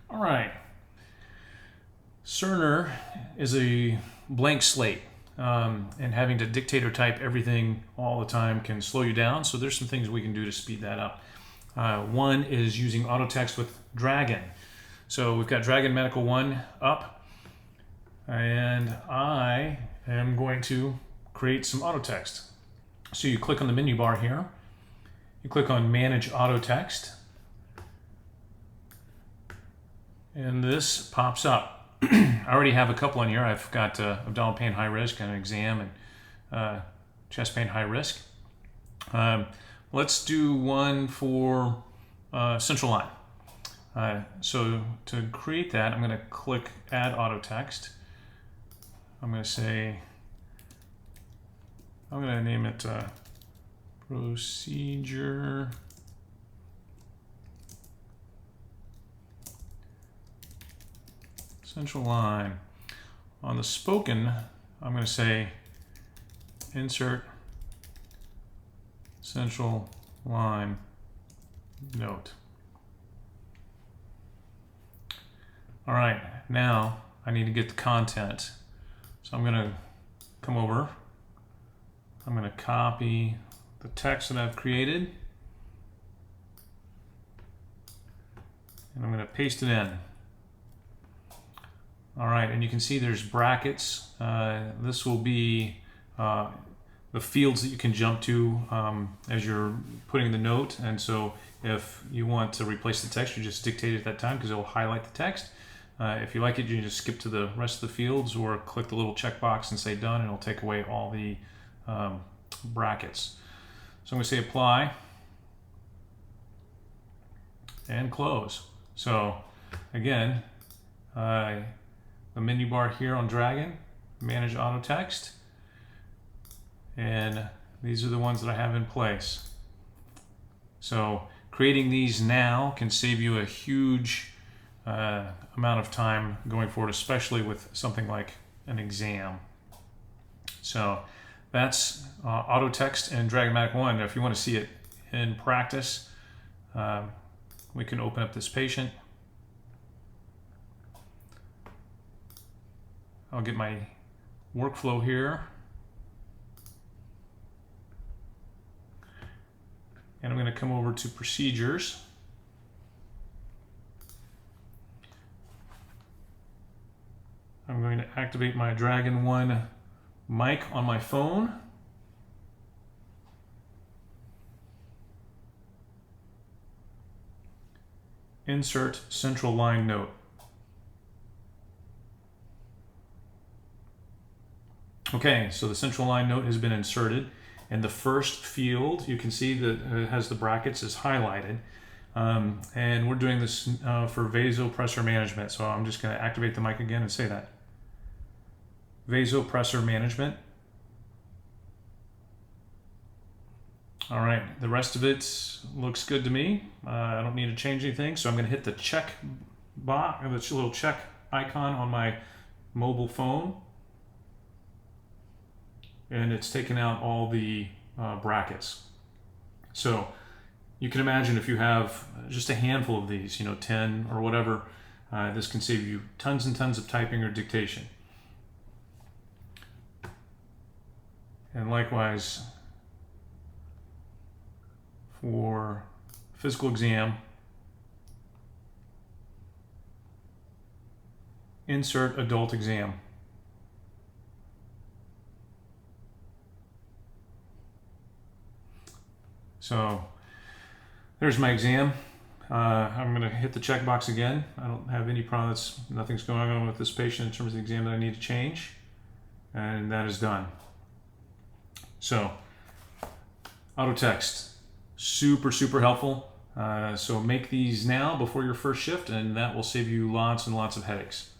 All right. Cerner is a blank slate, and having to dictate or type everything all the time can slow you down. So there's some things we can do to speed that up. One is using auto text with Dragon. So we've got Dragon Medical 1 up, and I am going to create some auto text. So you click on the menu bar here, you click on Manage Auto Text, and this pops up. I already have a couple in here. I've got abdominal pain high risk and an exam and chest pain high risk. Let's do one for central line. So to create that, I'm going to click Add Auto Text. I'm going to name it Procedure Central line. On the spoken, I'm going to say insert central line note. All right, now I need to get the content. So I'm going to come over. I'm going to copy the text that I've created, and I'm going to paste it in. All right, and you can see there's brackets. This will be the fields that you can jump to as you're putting the note. And so if you want to replace the text, you just dictate it at that time because it will highlight the text. If you like it, you can just skip to the rest of the fields or click the little checkbox and say done, and it'll take away all the brackets. So I'm going to say apply and close. So again, the menu bar here on Dragon, Manage Auto Text, and these are the ones that I have in place. So creating these now can save you a huge amount of time going forward, especially with something like an exam. So that's auto text and Dragon Mac 1. If you want to see it in practice, we can open up this patient. I'll get my workflow here. And I'm going to come over to procedures. I'm going to activate my Dragon 1 mic on my phone. Insert central line note. Okay, so the central line note has been inserted, and the first field, you can see that it has the brackets, is highlighted. And we're doing this for vasopressor management, so I'm just going to activate the mic again and say that. Vasopressor management. All right, the rest of it looks good to me. I don't need to change anything, so I'm going to hit the check box, the little check icon on my mobile phone. And it's taken out all the brackets. So you can imagine if you have just a handful of these, 10 or whatever, this can save you tons and tons of typing or dictation. And likewise, for physical exam, insert adult exam. So there's my exam. I'm going to hit the checkbox again. I don't have any problems. Nothing's going on with this patient in terms of the exam that I need to change. And that is done. So auto text, super, super helpful. So make these now before your first shift, and that will save you lots and lots of headaches.